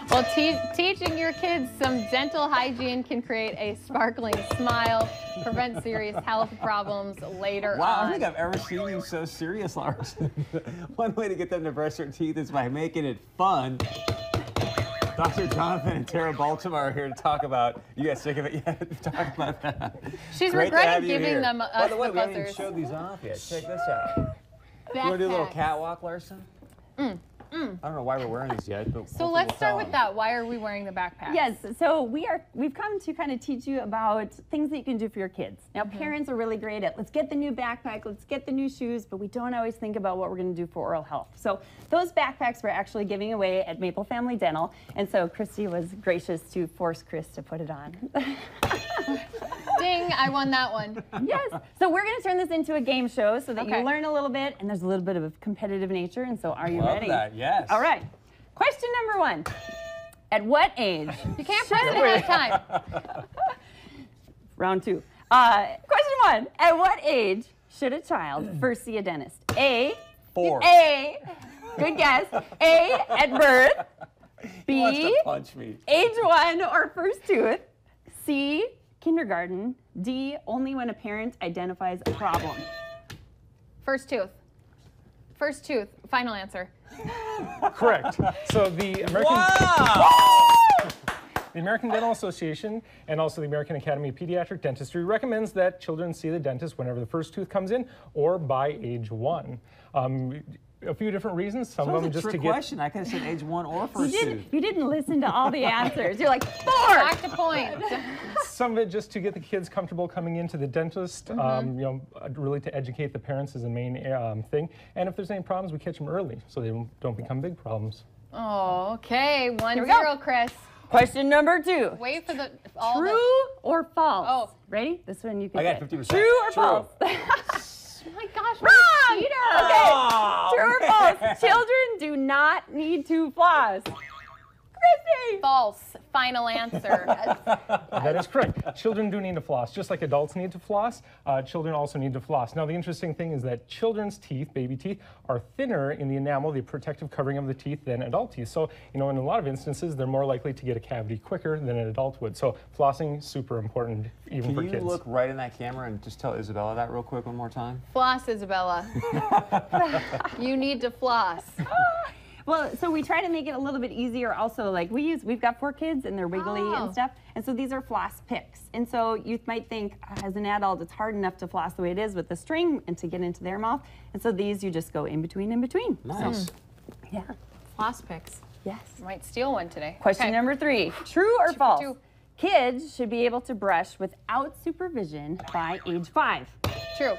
Well, teaching your kids some dental hygiene can create a sparkling smile, prevent serious health problems later on. Wow, I don't think I've ever seen you so serious, Larson. One way to get them to brush their teeth is by making it fun. Dr. Jonathan and Tara Baltimore are here to talk about. You guys sick of it yet? Talk about that. She's regretted giving them By the way, the we haven't even buzzers. showed these off yet. Check this out. You want to do a little catwalk, Larson? I don't know why we're wearing these yet, but So let's start with that. Why are we wearing the backpack? Yes, so we've come to kind of teach you about things that you can do for your kids. Now, parents are really great at let's get the new backpack, let's get the new shoes, but we don't always think about what we're going to do for oral health. So those backpacks we're actually giving away at Maple Family Dental, and so Christy was gracious to force Chris to put it on. Ding, I won that one. Yes, so we're going to turn this into a game show so that Okay. you learn a little bit, and there's a little bit of a competitive nature, and so are you Love ready? that, yes. All right. Question number 1. At what age? You can't press it ahead of time. Round 2. Question 1. At what age should a child first see a dentist? A. 4. A. Good guess. A. At birth. He wants B. to punch me. Age 1 or first tooth. C. Kindergarten. D. Only when a parent identifies a problem. First tooth. First tooth. Final answer. Correct. So the American, the American Dental Association and also the American Academy of Pediatric Dentistry recommends that children see the dentist whenever the first tooth comes in or by age 1. A few different reasons. Some of them just to get. Question. I could have said age 1 or first tooth. You didn't listen to all the answers. You're like, 4. Back to point. Some of it just to get the kids comfortable coming into the dentist. You know, really to educate the parents is the main thing. And if there's any problems, we catch them early so they don't become big problems. Oh, okay. 1-0, we go. Chris. Question number 2. Wait for the True or false? Oh. Ready? This one you can I got get. 50%. True or false? Oh my gosh. Wrong! Okay. Oh, True or false? Children do not need to floss. Chrissy! False. Final answer. That is correct. Children do need to floss. Just like adults need to floss, children also need to floss. Now, the interesting thing is that children's teeth, baby teeth, are thinner in the enamel, the protective covering of the teeth, than adult teeth. So, you know, in a lot of instances, they're more likely to get a cavity quicker than an adult would. So, flossing, super important, even for Can kids. you look right in that camera and just tell Isabella that real quick one more time? Floss, Isabella. You need to floss. Well, so we try to make it a little bit easier also, like we've got 4 kids and they're wiggly and stuff, and so these are floss picks. And so you might think, as an adult, it's hard enough to floss the way it is with the string and to get into their mouth, and so these you just go in between. Nice. Yeah. Floss picks. Yes. Might steal one today. Question Okay. number 3. True or false? 2. Kids should be able to brush without supervision by age 5. True.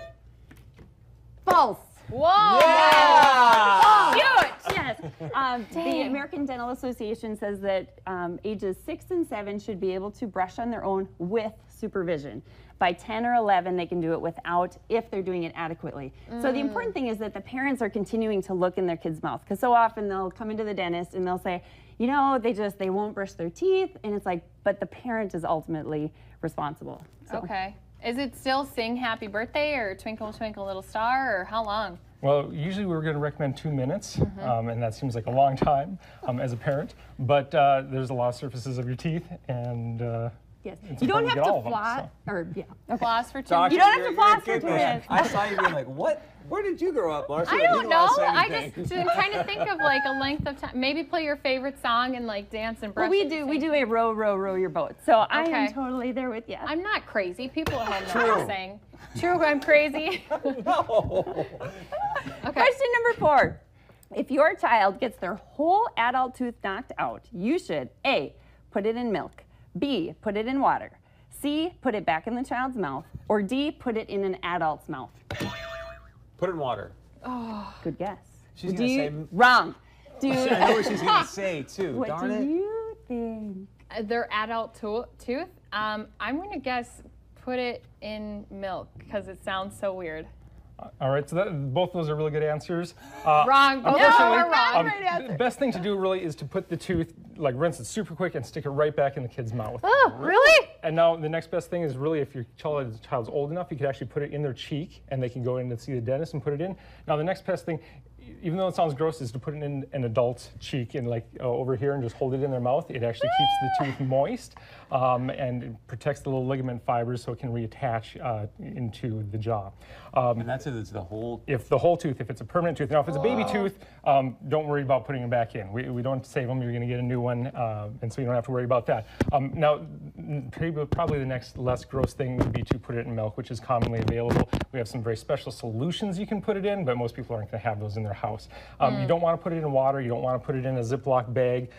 False. Whoa! Yeah! Cute! Yes. The American Dental Association says that ages 6 and 7 should be able to brush on their own with supervision. By 10 or 11, they can do it without if they're doing it adequately. So the important thing is that the parents are continuing to look in their kid's mouth, because so often they'll come into the dentist and they'll say, you know, they won't brush their teeth, and it's like, but the parent is ultimately responsible. So. Okay. Is it still sing happy birthday or twinkle twinkle little star, or how long? Well, usually we're going to recommend 2 minutes, and that seems like a long time as a parent. But there's a lot of surfaces of your teeth, and Yes. it's You don't important have to get all to of them, floss, so. or yeah. Okay. Floss for 2 Doctor, You don't have to you're floss a for good 2 person. minutes. I saw you being like, what? Where did you grow up, Larson? I You don't don't know. wanna say I anything. just am trying to think of like a length of time. Maybe play your favorite song and like dance and brush. Well, at the we same- do a row, row, row your boat. So I am Okay. totally there with you. I'm not crazy. People at home know what True. I'm saying. True, I'm crazy. No. Okay. Question number 4. If your child gets their whole adult tooth knocked out, you should A, put it in milk, B, put it in water, C, put it back in the child's mouth, or D, put it in an adult's mouth. Put it in water. Good guess. She's Do going to you- say, Wrong. I know what she's going to say, too. What Darn do it. you think? Their adult tooth. I'm going to guess put it in milk because it sounds so weird. All right, so both those are really good answers. Wrong. No, Unfortunately, we're wrong. the best thing to do really is to put the tooth, like rinse it super quick and stick it right back in the kid's mouth. Oh, really? And now the next best thing is really if your child's old enough, you could actually put it in their cheek and they can go in and see the dentist and put it in. Now the next best thing, even though it sounds gross, is to put it in an adult's cheek and like over here and just hold it in their mouth. It actually keeps the tooth moist and it protects the little ligament fibers so it can reattach into the jaw. And that's it's the whole. If the whole tooth, if it's a permanent tooth. Now, if it's a baby tooth, don't worry about putting it back in. We don't save them. You're going to get a new one, and so you don't have to worry about that. Now, probably the next less gross thing would be to put it in milk, which is commonly available. We have some very special solutions you can put it in, but most people aren't going to have those in their house. You don't want to put it in water. You don't want to put it in a Ziploc bag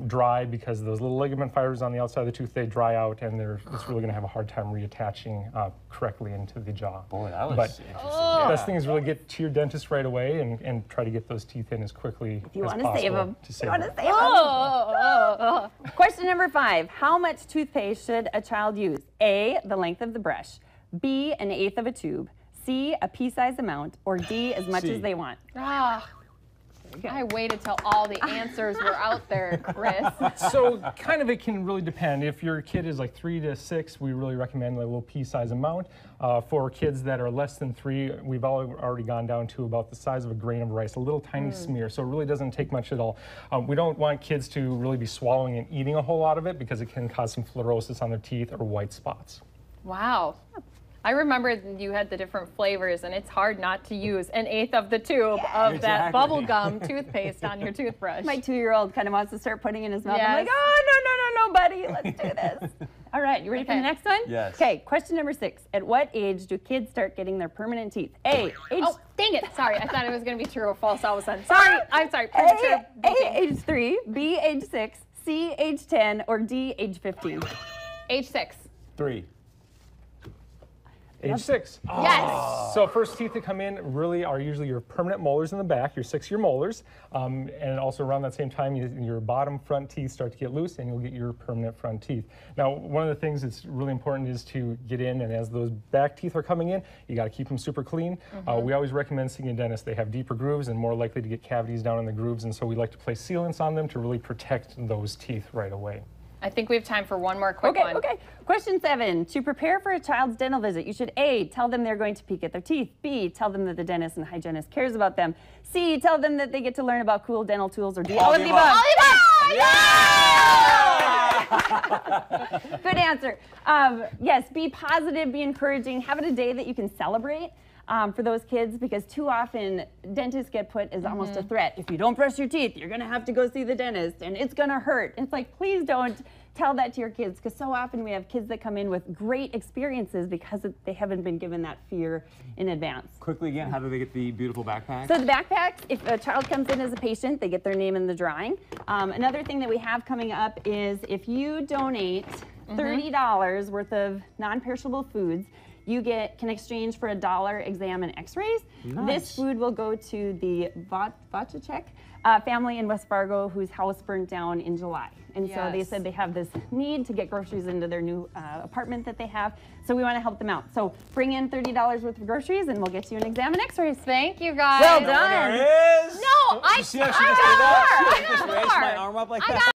dry, because those little ligament fibers on the outside of the tooth, they dry out, and it's really going to have a hard time reattaching correctly into the jaw. Boy, that was interesting. The best thing is really get to your dentist right away and try to get those teeth in as quickly If you as want possible. to save them. Save You want them. to save them. Question number 5. How much toothpaste should a child use? A, the length of the brush. B, an eighth of a tube. C, a pea-sized amount. Or D, as much C. as they want. I waited till all the answers were out there, Chris. So kind of it can really depend. If your kid is like 3 to 6, we really recommend a little pea-size amount. For kids that are less than 3, we've already gone down to about the size of a grain of rice, a little tiny smear. So it really doesn't take much at all. We don't want kids to really be swallowing and eating a whole lot of it, because it can cause some fluorosis on their teeth or white spots. Wow. I remember you had the different flavors, and it's hard not to use an eighth of the tube of that bubblegum toothpaste on your toothbrush. My 2-year-old kind of wants to start putting in his mouth. I'm Yes. like, oh, no, buddy, let's do this. All right, you ready for the next one? Yes. Okay, question number 6. At what age do kids start getting their permanent teeth? A, age... Oh, dang it. Sorry, I thought it was going to be true or false all of a sudden. Sorry, I'm sorry. Premature A, beeping. age 3, B, age 6, C, age 10, or D, age 15. Age 6. 3. Age 6. Yes. So first teeth that come in really are usually your permanent molars in the back, your 6-year molars, and also around that same time your bottom front teeth start to get loose and you'll get your permanent front teeth. Now, one of the things that's really important is to get in, and as those back teeth are coming in, you got to keep them super clean. We always recommend seeing a dentist. They have deeper grooves and more likely to get cavities down in the grooves, and so we like to place sealants on them to really protect those teeth right away. I think we have time for one more quick one. Okay. Question 7. To prepare for a child's dental visit, you should A, tell them they're going to peek at their teeth. B, tell them that the dentist and hygienist cares about them. C, tell them that they get to learn about cool dental tools. Or D, all of the above. Good answer. Yes, be positive, be encouraging, have it a day that you can celebrate. For those kids, because too often dentists get put as almost a threat. If you don't brush your teeth, you're going to have to go see the dentist and it's going to hurt. It's like, please don't tell that to your kids, because so often we have kids that come in with great experiences because they haven't been given that fear in advance. Quickly again, how do they get the beautiful backpack? So the backpacks, if a child comes in as a patient, they get their name in the drawing. Another thing that we have coming up is if you donate $30 worth of non-perishable foods, you can exchange for a $1 exam and x-rays. Nice. This food will go to the Vachacek family in West Fargo whose house burned down in July. And so they said they have this need to get groceries into their new apartment that they have. So we want to help them out. So bring in $30 worth of groceries and we'll get you an exam and x-rays. Thank you, guys. Well done. There it is. No, You see how she just did that? She just raised my arm up like that.